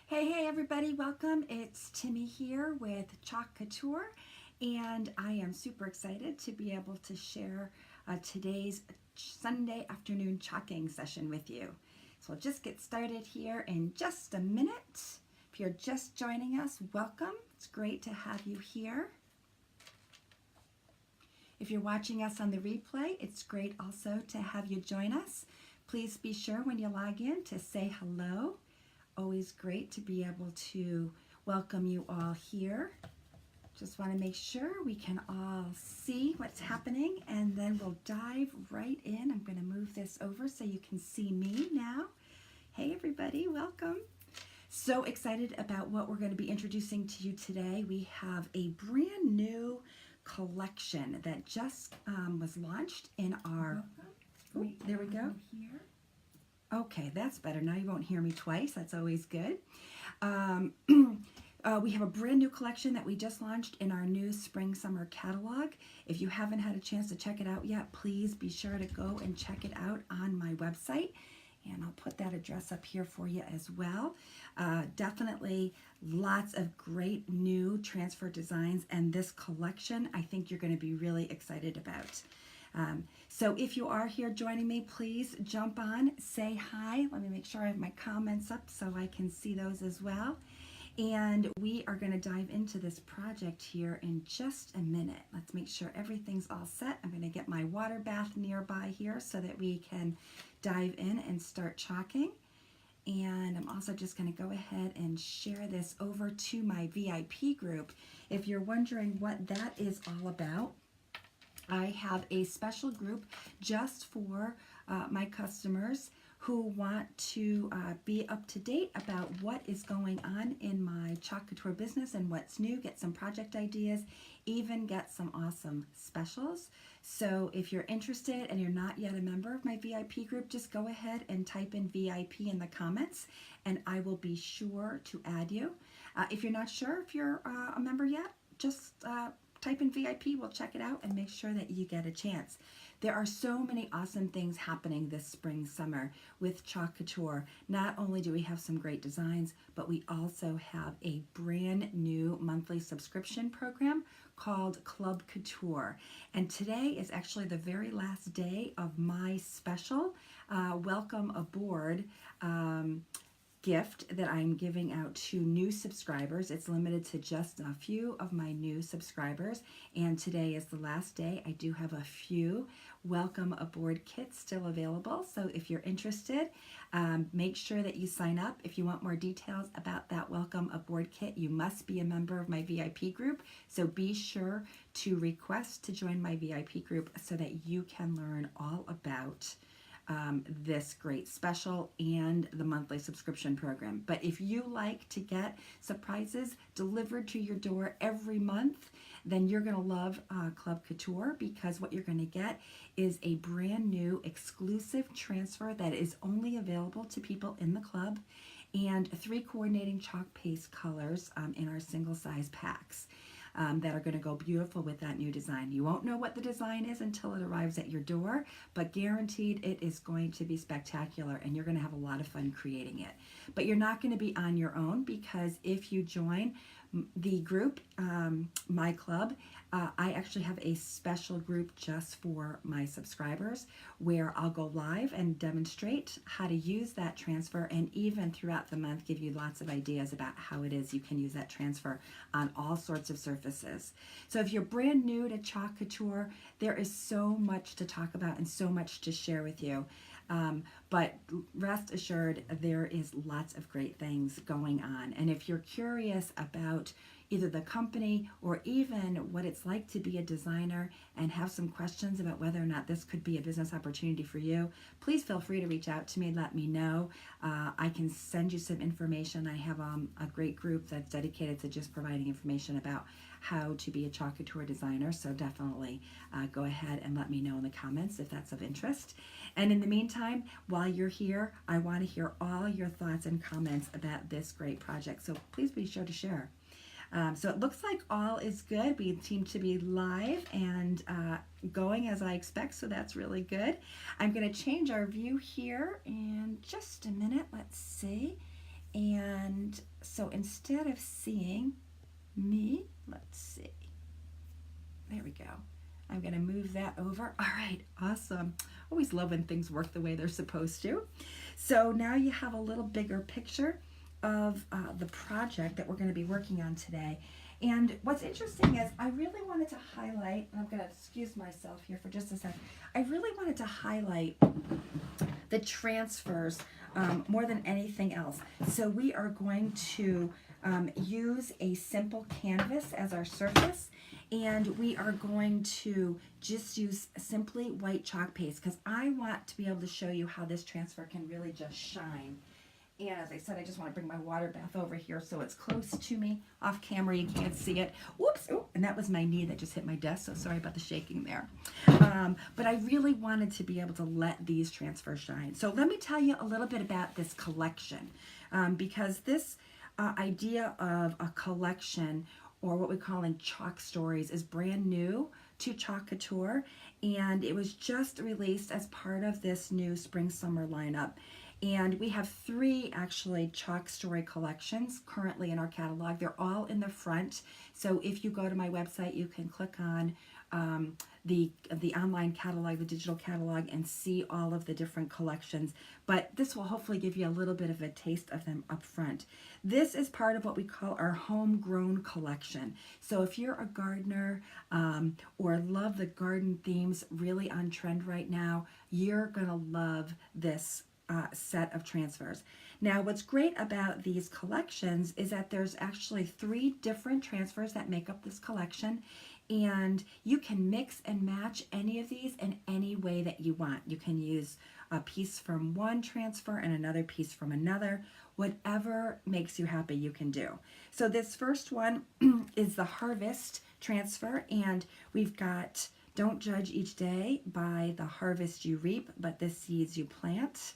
Hey everybody, welcome. It's Timmy here with Chalk Couture, and I am super excited to be able to share today's Sunday afternoon chalking session with you. So we'll just get started here in just a minute. If you're just joining us, welcome. It's great to have you here. If you're watching us on the replay, it's great also to have you join us. Please be sure when you log in to say hello. Always great to be able to welcome you all here. Just want to make sure we can all see what's happening, and then we'll dive right in. I'm going to move this over so you can see me now. Hey everybody, welcome. So excited about what we're going to be introducing to you today. We have a brand new collection that just was launched in our, there we go. Okay, that's better. Now you won't hear me twice. That's always good. We have a brand new collection that we just launched in our new spring summer catalog. If you haven't had a chance to check it out yet, please be sure to go and check it out on my website. And I'll put that address up here for you as well. Definitely lots of great new transfer designs, and this collection I think you're going to be really excited about. So if you are here joining me, please jump on, say hi. Let me make sure I have my comments up so I can see those as well. And we are going to dive into this project here in just a minute. Let's make sure everything's all set. I'm going to get my water bath nearby here so that we can dive in and start chalking. And I'm also just going to go ahead and share this over to my VIP group. If you're wondering what that is all about, I have a special group just for my customers who want to be up to date about what is going on in my Chalk Couture business and what's new, get some project ideas, even get some awesome specials. So if you're interested and you're not yet a member of my VIP group, just go ahead and type in VIP in the comments and I will be sure to add you. If you're not sure if you're a member yet, just type in VIP, we'll check it out and make sure that you get a chance. There are so many awesome things happening this spring, summer with Chalk Couture. Not only do we have some great designs, but we also have a brand new monthly subscription program called Club Couture. And today is actually the very last day of my special welcome aboard gift that I'm giving out to new subscribers. It's limited to just a few of my new subscribers, and today is the last day. I do have a few welcome aboard kits still available, so if you're interested, make sure that you sign up. If you want more details about that welcome aboard kit, you must be a member of my VIP group, so be sure to request to join my VIP group so that you can learn all about this great special and the monthly subscription program. But if you like to get surprises delivered to your door every month, then you're going to love Club Couture, because what you're going to get is a brand new exclusive transfer that is only available to people in the club, and 3 coordinating chalk paste colors in our single size packs. That are going to go beautiful with that new design. You won't know what the design is until it arrives at your door, but guaranteed it is going to be spectacular and you're going to have a lot of fun creating it. But you're not going to be on your own, because if you join the group, my club, I actually have a special group just for my subscribers where I'll go live and demonstrate how to use that transfer, and even throughout the month give you lots of ideas about how it is you can use that transfer on all sorts of surfaces. So if you're brand new to Chalk Couture, there is so much to talk about and so much to share with you. But rest assured, there is lots of great things going on. And if you're curious about either the company or even what it's like to be a designer and have some questions about whether or not this could be a business opportunity for you, please feel free to reach out to me and let me know. I can send you some information. I have a great group that's dedicated to just providing information about how to be a Chalk Couture designer, so definitely go ahead and let me know in the comments if that's of interest. And in the meantime, while you're here, I want to hear all your thoughts and comments about this great project, so please be sure to share. So it looks like all is good. We seem to be live and going as I expect, so that's really good. I'm going to change our view here in just a minute. Let's see. And so instead of seeing me, let's see. There we go. I'm going to move that over. All right, awesome. Always love when things work the way they're supposed to. So now you have a little bigger picture of the project that we're going to be working on today. And what's interesting is I really wanted to highlight, and I'm going to excuse myself here for just a second. I really wanted to highlight the transfers more than anything else. So we are going to use a simple canvas as our surface, and we are going to just use simply white chalk paste because I want to be able to show you how this transfer can really just shine. And as I said, I just want to bring my water bath over here so it's close to me. Off camera, you can't see it. Whoops! Oh, and that was my knee that just hit my desk, so sorry about the shaking there. But I really wanted to be able to let these transfers shine. So let me tell you a little bit about this collection, because this idea of a collection, or what we call in chalk stories, is brand new to Chalk Couture, and it was just released as part of this new spring-summer lineup. And we have 3 actually chalk story collections currently in our catalog. They're all in the front. So if you go to my website, you can click on the online catalog, the digital catalog, and see all of the different collections. But this will hopefully give you a little bit of a taste of them up front. This is part of what we call our Homegrown Collection. So if you're a gardener or love the garden themes really on trend right now, you're gonna love this set of transfers. Now, what's great about these collections is that there's actually 3 different transfers that make up this collection, and you can mix and match any of these in any way that you want. You can use a piece from one transfer and another piece from another. Whatever makes you happy, you can do. So this first one is the Harvest transfer, and we've got "Don't judge each day by the harvest you reap, but the seeds you plant,"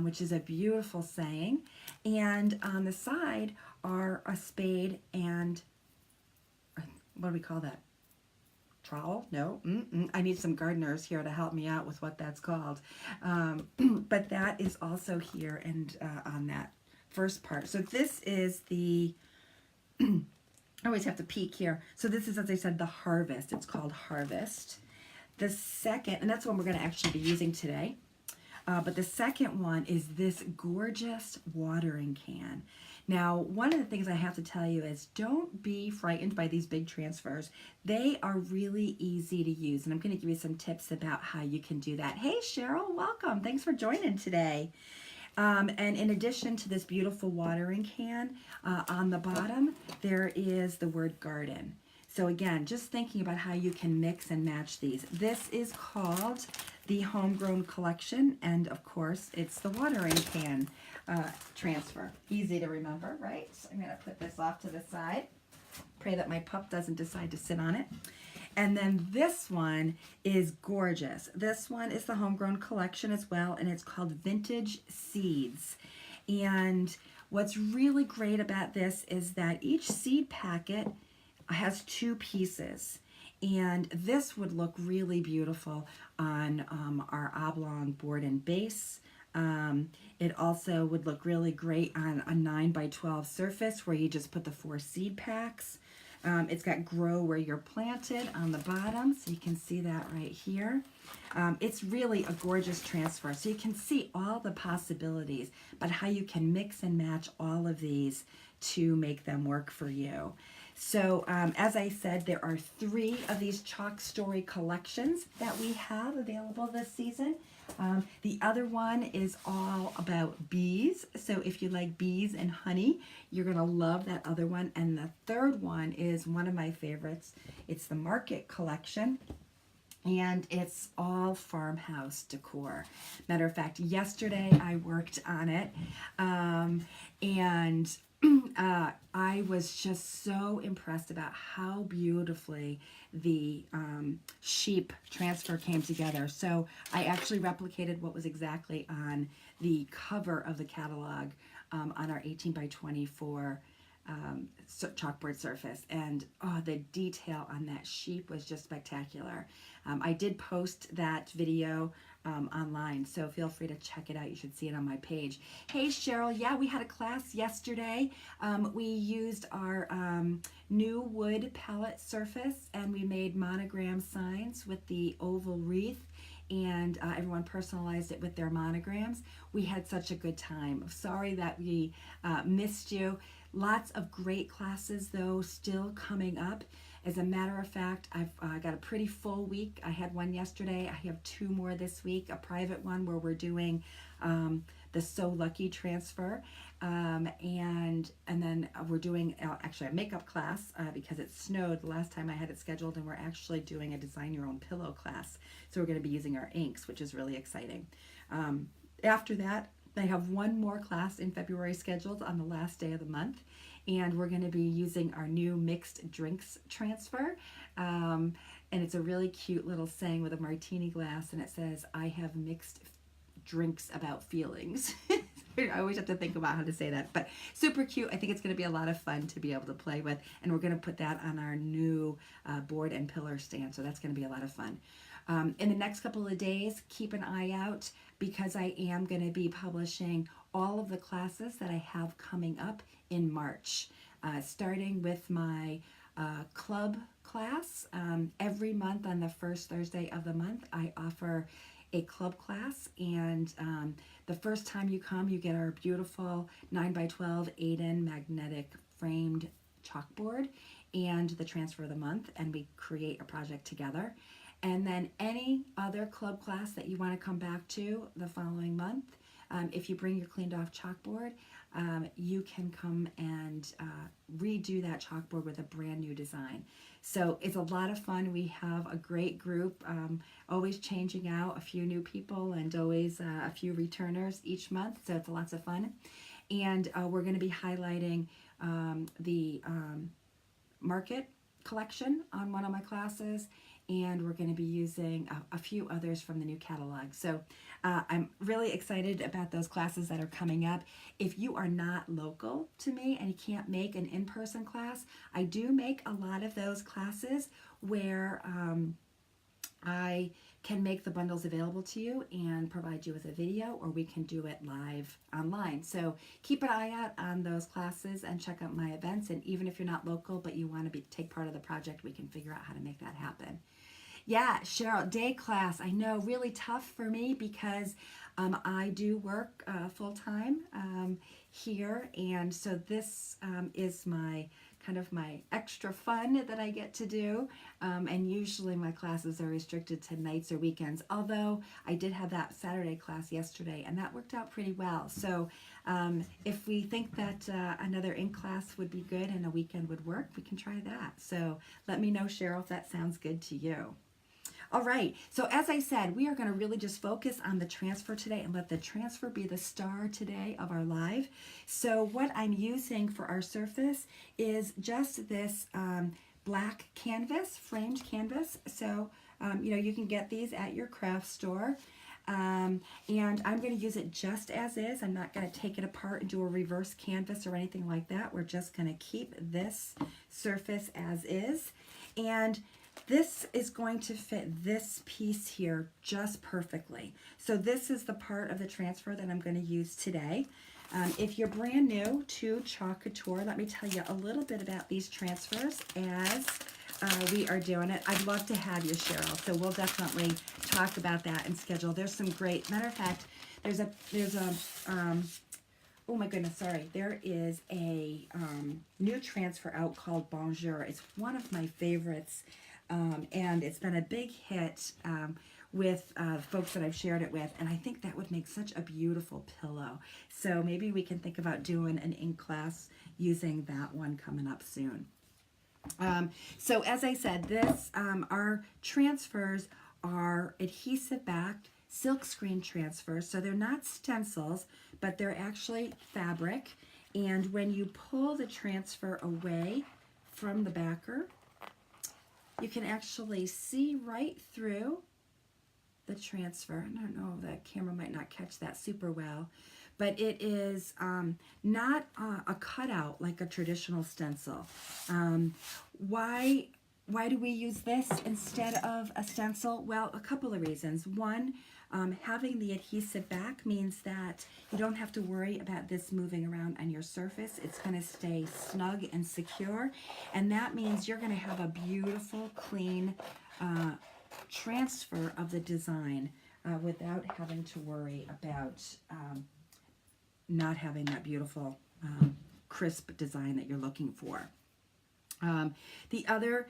which is a beautiful saying. And on the side are a spade and, what do we call that? Trowel? No, I need some gardeners here to help me out with what that's called. But that is also here and on that first part. So this is the, I always have to peek here. So this is, as I said, the Harvest. It's called Harvest. The second, and that's one we're going to actually be using today. But the second one is this gorgeous watering can. Now, one of the things I have to tell you is don't be frightened by these big transfers. They are really easy to use, and I'm going to give you some tips about how you can do that. Hey, Cheryl, welcome. Thanks for joining today. And in addition to this beautiful watering can, on the bottom, there is the word garden. So again, just thinking about how you can mix and match these. This is called the Homegrown Collection, and of course, it's the watering can transfer. Easy to remember, right? So I'm going to put this off to the side. Pray that my pup doesn't decide to sit on it. And then this one is gorgeous. This one is the Homegrown Collection as well, and it's called Vintage Seeds. And what's really great about this is that each seed packet has 2 pieces, and this would look really beautiful on our oblong board and base. It also would look really great on a 9x12 surface where you just put the 4 seed packs. It's got grow where you're planted on the bottom, so you can see that right here. It's really a gorgeous transfer, so you can see all the possibilities, but how you can mix and match all of these to make them work for you. So as I said, there are 3 of these chalk story collections that we have available this season. The other one is all about bees. So if you like bees and honey, you're going to love that other one. And the third one is one of my favorites. It's the Market Collection. And it's all farmhouse decor. Matter of fact, yesterday I worked on it. And I was just so impressed about how beautifully the sheep transfer came together. So I actually replicated what was exactly on the cover of the catalog on our 18x24 chalkboard surface, and the detail on that sheep was just spectacular. I did post that video online, so feel free to check it out. You should see it on my page. Hey Cheryl, yeah, we had a class yesterday. We used our new wood palette surface, and we made monogram signs with the oval wreath, and everyone personalized it with their monograms. We had such a good time. Sorry that we missed you. Lots of great classes though still coming up. As a matter of fact, I've got a pretty full week. I had one yesterday. I have 2 more this week, a private one where we're doing the So Lucky transfer, and then we're doing actually a makeup class because it snowed the last time I had it scheduled, and we're actually doing a design your own pillow class. So we're going to be using our inks, which is really exciting. After that, I have 1 more class in February scheduled on the last day of the month, and we're going to be using our new mixed drinks transfer. And it's a really cute little saying with a martini glass, and it says, "I have mixed drinks about feelings." I always have to think about how to say that, but super cute. I think it's going to be a lot of fun to be able to play with, and we're going to put that on our new board and pillar stand, so that's going to be a lot of fun. In the next couple of days, keep an eye out because I am going to be publishing all of the classes that I have coming up in March, starting with my club class. Every month on the first Thursday of the month, I offer a club class, and the first time you come, you get our beautiful 9x12 Aiden magnetic framed chalkboard and the transfer of the month, and we create a project together. And then any other club class that you want to come back to the following month, if you bring your cleaned off chalkboard, you can come and redo that chalkboard with a brand new design. So it's a lot of fun. We have a great group, always changing out a few new people and always a few returners each month. So it's lots of fun. And we're going to be highlighting the market collection on one of my classes, and we're going to be using a few others from the new catalog. So I'm really excited about those classes that are coming up. If you are not local to me and you can't make an in-person class, I do make a lot of those classes where I can make the bundles available to you and provide you with a video, or we can do it live online. So keep an eye out on those classes and check out my events. And even if you're not local but you want to take part of the project, we can figure out how to make that happen. Yeah, Cheryl, day class, I know, really tough for me because I do work full-time here, and so this is my kind of my extra fun that I get to do, and usually my classes are restricted to nights or weekends, although I did have that Saturday class yesterday, and that worked out pretty well. So if we think that another ink class would be good and a weekend would work, we can try that. So let me know, Cheryl, if that sounds good to you. All right, so as I said, we are going to really just focus on the transfer today and let the transfer be the star today of our live. So what I'm using for our surface is just this black canvas, framed canvas. So, you know, you can get these at your craft store. And I'm going to use it just as is. I'm not going to take it apart and do a reverse canvas or anything like that. We're just going to keep this surface as is. And this is going to fit this piece here just perfectly. So this is the part of the transfer that I'm going to use today. If you're brand new to Chalk Couture, let me tell you a little bit about these transfers as we are doing it. I'd love to have you, Cheryl, so we'll definitely talk about that and schedule. There's some great, matter of fact, there's a oh my goodness, sorry. There is a new transfer out called Bonjour. It's one of my favorites. And it's been a big hit with folks that I've shared it with, and I think that would make such a beautiful pillow. So maybe we can think about doing an ink class using that one coming up soon. So as I said, this our transfers are adhesive-backed silkscreen transfers, so they're not stencils, but they're actually fabric. And when you pull the transfer away from the backer, you can actually see right through the transfer. I don't know, the camera might not catch that super well, but it is not a cutout like a traditional stencil. Why Why do we use this instead of a stencil? Well, a couple of reasons. One, having the adhesive back means that you don't have to worry about this moving around on your surface. It's going to stay snug and secure, and that means you're going to have a beautiful, clean transfer of the design without having to worry about not having that beautiful, crisp design that you're looking for. The other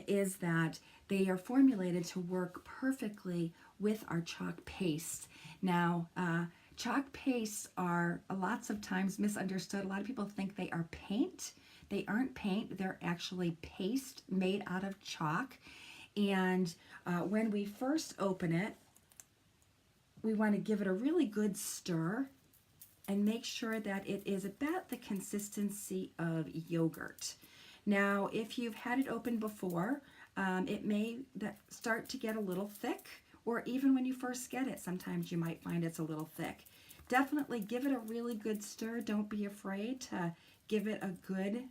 is that they are formulated to work perfectly with our chalk paste. Now, chalk pastes are lots of times misunderstood. A lot of people think they are paint. They aren't paint. They're actually paste made out of chalk. And when we first open it, we want to give it a really good stir and make sure that it is about the consistency of yogurt. Now, if you've had it open before, it may start to get a little thick, or even when you first get it, sometimes you might find it's a little thick. Definitely give it a really good stir. Don't be afraid to give it a good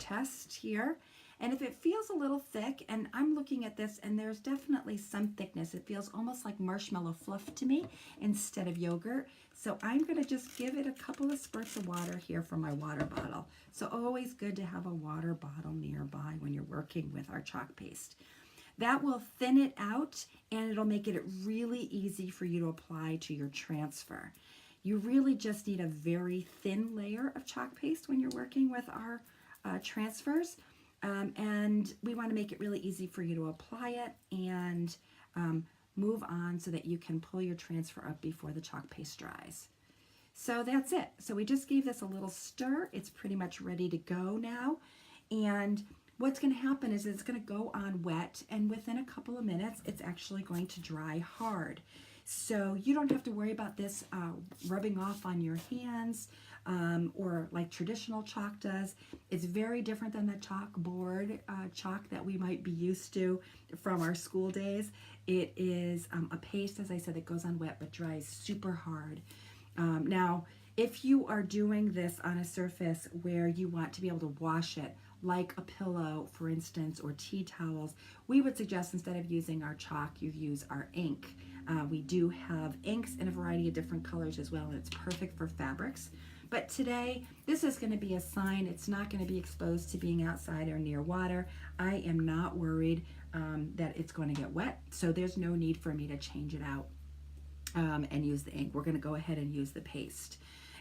test here. And if it feels a little thick, and I'm looking at this and there's definitely some thickness, it feels almost like marshmallow fluff to me instead of yogurt. So I'm going to just give it a couple of spurts of water here from my water bottle. So always good to have a water bottle nearby when you're working with our chalk paste. That will thin it out and it'll make it really easy for you to apply to your transfer. You really just need a very thin layer of chalk paste when you're working with our transfers. And we want to make it really easy for you to apply it and move on so that you can pull your transfer up before the chalk paste dries. So that's it. So we just gave this a little stir. It's pretty much ready to go now. And what's going to happen is it's going to go on wet, and within a couple of minutes, it's actually going to dry hard. So you don't have to worry about this rubbing off on your hands or like traditional chalk does. It's very different than the chalkboard chalk that we might be used to from our school days. It is a paste, as I said, that goes on wet but dries super hard. Now, if you are doing this on a surface where you want to be able to wash it, like a pillow, for instance, or tea towels, we would suggest instead of using our chalk, you use our ink. We do have inks in a variety of different colors as well, and it's perfect for fabrics. But today, this is going to be a sign. It's not going to be exposed to being outside or near water. I am not worried that it's going to get wet, so there's no need for me to change it out and use the ink. We're going to go ahead and use the paste.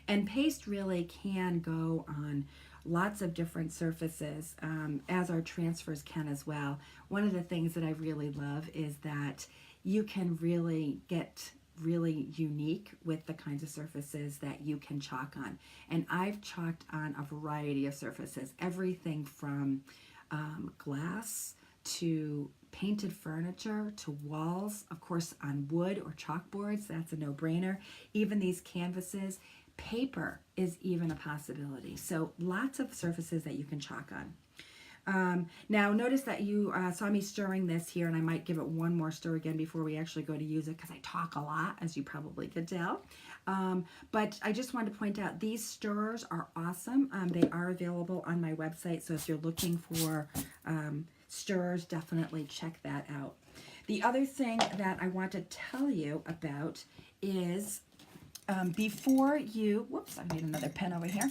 And paste really can go on lots of different surfaces, as our transfers can as well. One of the things that I really love is that you can really get really unique with the kinds of surfaces that you can chalk on. And I've chalked on a variety of surfaces, everything from glass to painted furniture to walls, of course on wood or chalkboards, that's a no-brainer. Even these canvases, paper is even a possibility. So lots of surfaces that you can chalk on. Now notice that you saw me stirring this here, and I might give it one more stir again before we actually go to use it because I talk a lot, as you probably could tell. But I just wanted to point out these stirrers are awesome. They are available on my website, so if you're looking for stirrers, definitely check that out. The other thing that I want to tell you about is before you, whoops, I made another pen over here.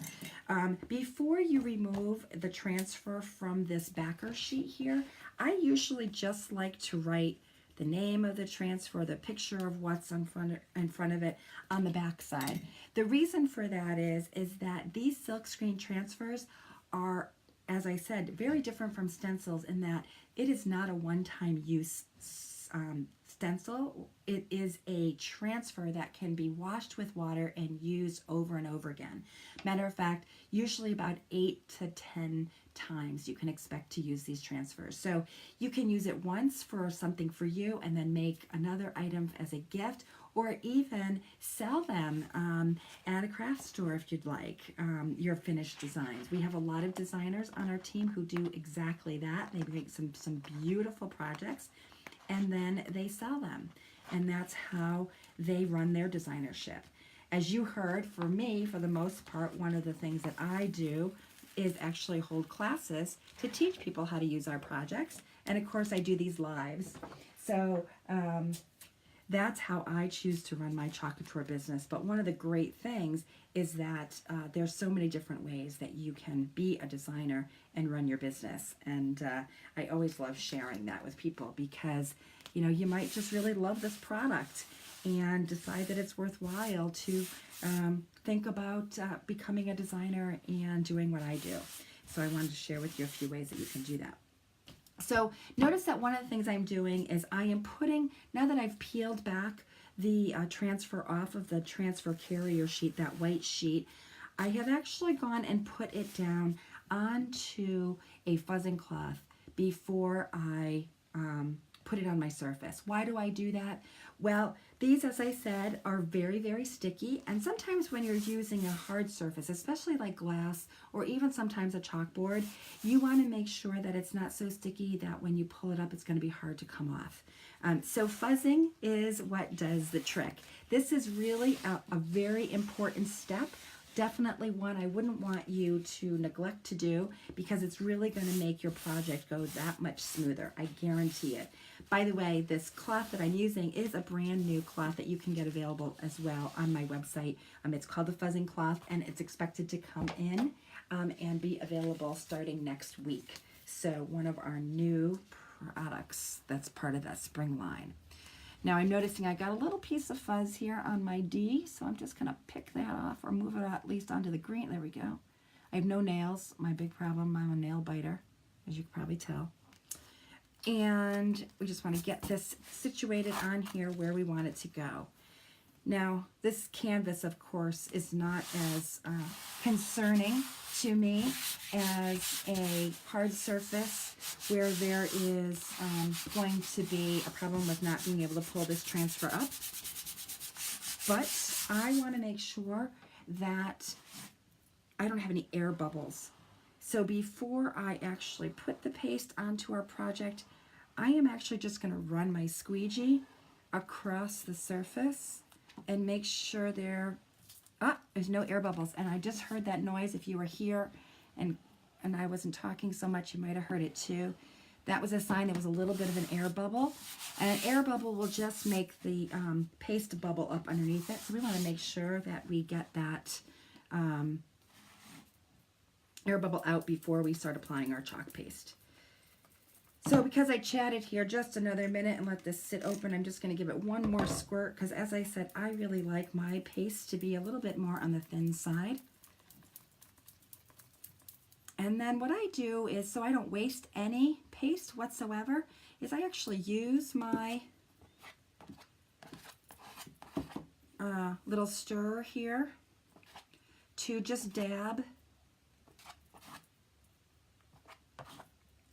Before you remove the transfer from this backer sheet here, I usually just like to write the name of the transfer, the picture of what's in front of it on the back side. The reason for that is that these silkscreen transfers are, as I said, very different from stencils in that it is not a one-time use stencil. It is a transfer that can be washed with water and used over and over again. Matter of fact, usually about 8 to 10 times you can expect to use these transfers. So you can use it once for something for you and then make another item as a gift, or even sell them at a craft store if you'd like, your finished designs. We have a lot of designers on our team who do exactly that. They make some beautiful projects and then they sell them. And that's how they run their designership. As you heard, for me, for the most part, one of the things that I do is actually hold classes to teach people how to use our projects. And of course I do these lives. So that's how I choose to run my Chalk Couture business. But one of the great things is that there's so many different ways that you can be a designer and run your business. And I always love sharing that with people because, you know, you might just really love this product and decide that it's worthwhile to think about becoming a designer and doing what I do. So I wanted to share with you a few ways that you can do that. So notice that one of the things I'm doing is I am putting, now that I've peeled back the transfer off of the transfer carrier sheet, that white sheet, I have actually gone and put it down onto a fuzzing cloth before I put it on my surface. Why do I do that? Well, these, as I said, are very, very sticky, and sometimes when you're using a hard surface, especially like glass or even sometimes a chalkboard, you want to make sure that it's not so sticky that when you pull it up, it's going to be hard to come off. So fuzzing is what does the trick. This is really a very important step. Definitely one I wouldn't want you to neglect to do because it's really going to make your project go that much smoother. I guarantee it. By the way, this cloth that I'm using is a brand new cloth that you can get available as well on my website. It's called the Fuzzing Cloth, and it's expected to come in and be available starting next week. So one of our new products that's part of that spring line. Now I'm noticing I got a little piece of fuzz here on my D, so I'm just going to pick that off or move it at least onto the green. There we go. I have no nails. My big problem, I'm a nail biter, as you can probably tell. And we just want to get this situated on here where we want it to go. Now, this canvas, of course, is not as concerning to me as a hard surface where there is going to be a problem with not being able to pull this transfer up. But I want to make sure that I don't have any air bubbles. So before I actually put the paste onto our project, I am actually just going to run my squeegee across the surface and make sure there's no air bubbles. And I just heard that noise. If you were here and I wasn't talking so much, you might have heard it too. That was a sign there was a little bit of an air bubble. And an air bubble will just make the paste bubble up underneath it. So we want to make sure that we get that air bubble out before we start applying our chalk paste. So because I chatted here just another minute and let this sit open, I'm just going to give it one more squirt because, as I said, I really like my paste to be a little bit more on the thin side. And then what I do is, so I don't waste any paste whatsoever, is I actually use my little stirrer here to just dab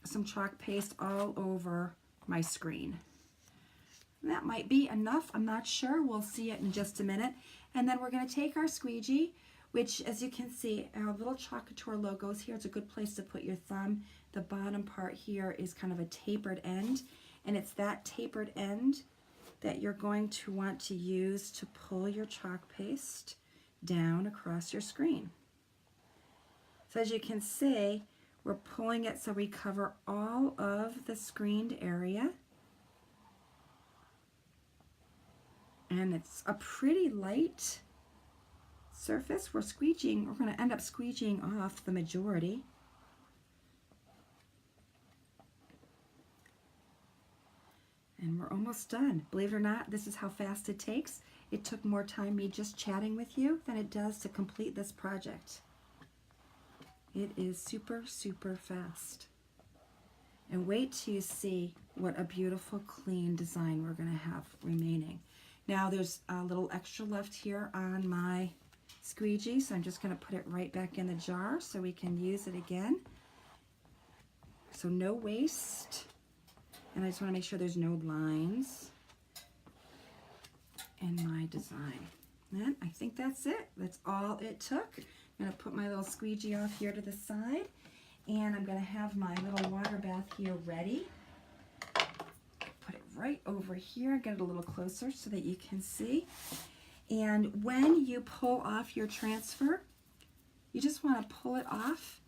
some chalk paste all over my screen. And that might be enough. I'm not sure. We'll see it in just a minute. And then we're going to take our squeegee, which, as you can see, our little Chalk Couture logos here. It's a good place to put your thumb. The bottom part here is kind of a tapered end, and it's that tapered end that you're going to want to use to pull your chalk paste down across your screen. So as you can see, we're pulling it so we cover all of the screened area. And it's a pretty light surface. We're going to end up squeegeeing off the majority. And we're almost done. Believe it or not, this is how fast it takes. It took more time me just chatting with you than it does to complete this project. It is super, super fast. And wait till you see what a beautiful, clean design we're going to have remaining. Now there's a little extra left here on my squeegee, so I'm just going to put it right back in the jar so we can use it again. So no waste. And I just want to make sure there's no lines in my design. And I think that's it. That's all it took. I'm going to put my little squeegee off here to the side, and I'm going to have my little water bath here ready. Put it right over here, get it a little closer so that you can see. And when you pull off your transfer, you just want to pull it off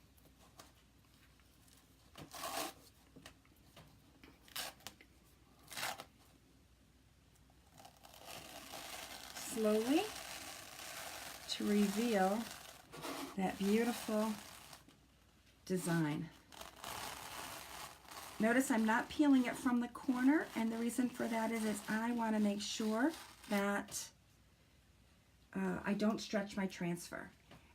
slowly to reveal that beautiful design. Notice I'm not peeling it from the corner, and the reason for that is I want to make sure that I don't stretch my transfer.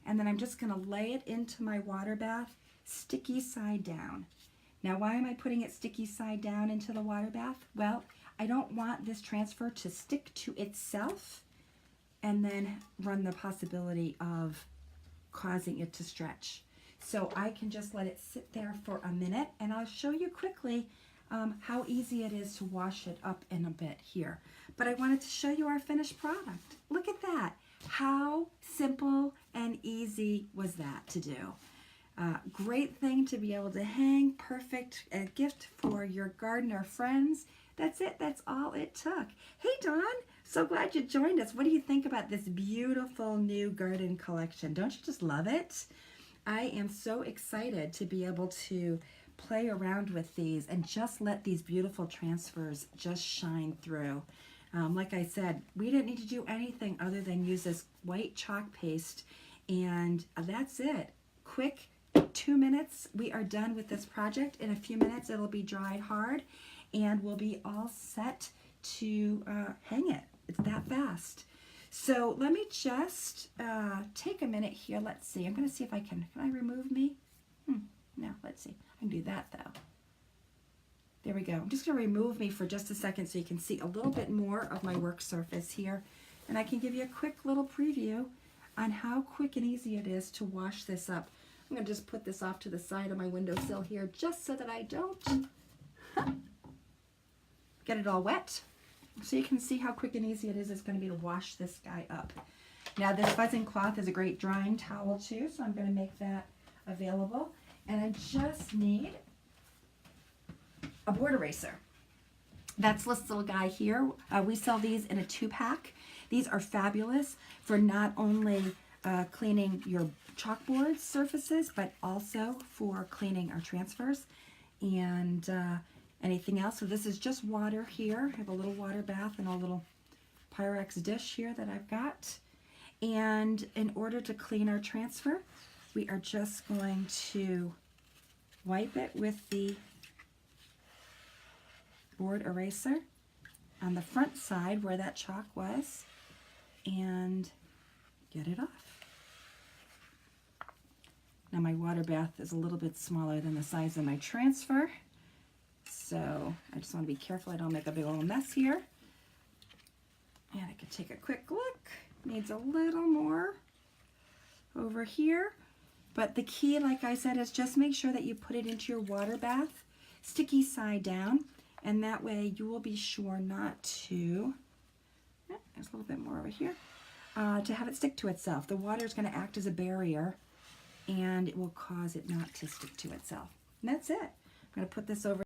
And then I'm just going to lay it into my water bath, sticky side down. Now, why am I putting it sticky side down into the water bath? Well, I don't want this transfer to stick to itself and then run the possibility of causing it to stretch. So I can just let it sit there for a minute, and I'll show you quickly how easy it is to wash it up in a bit here. But I wanted to show you our finished product. Look at that. How simple and easy was that to do? Great thing to be able to hang, perfect gift for your gardener friends. That's it, that's all it took. Hey Dawn, so glad you joined us. What do you think about this beautiful new garden collection? Don't you just love it? I am so excited to be able to play around with these and just let these beautiful transfers just shine through. Like I said, we didn't need to do anything other than use this white chalk paste, and that's it. Quick 2 minutes, we are done with this project. In a few minutes it'll be dried hard and we'll be all set to hang it. It's that fast. So let me just take a minute here. Let's see. I'm going to see if I can I remove me? No, let's see. I can do that though. There we go. I'm just going to remove me for just a second so you can see a little bit more of my work surface here. And I can give you a quick little preview on how quick and easy it is to wash this up. I'm going to just put this off to the side of my windowsill here just so that I don't get it all wet. So you can see how quick and easy it is. It's going to be to wash this guy up. Now this fuzzing cloth is a great drying towel too, so I'm going to make that available. And I just need a board eraser. That's this little guy here. We sell these in a 2-pack. These are fabulous for not only cleaning your chalkboard surfaces, but also for cleaning our transfers and anything else. So this is just water here. I have a little water bath and a little Pyrex dish here that I've got. And in order to clean our transfer, we are just going to wipe it with the board eraser on the front side where that chalk was and get it off. Now my water bath is a little bit smaller than the size of my transfer, so I just want to be careful I don't make a big old mess here. And I can take a quick look. Needs a little more over here, but the key, like I said, is just make sure that you put it into your water bath, sticky side down, and that way you will be sure not to, there's a little bit more over here, to have it stick to itself. The water is going to act as a barrier and it will cause it not to stick to itself. And that's it. I'm going to put this over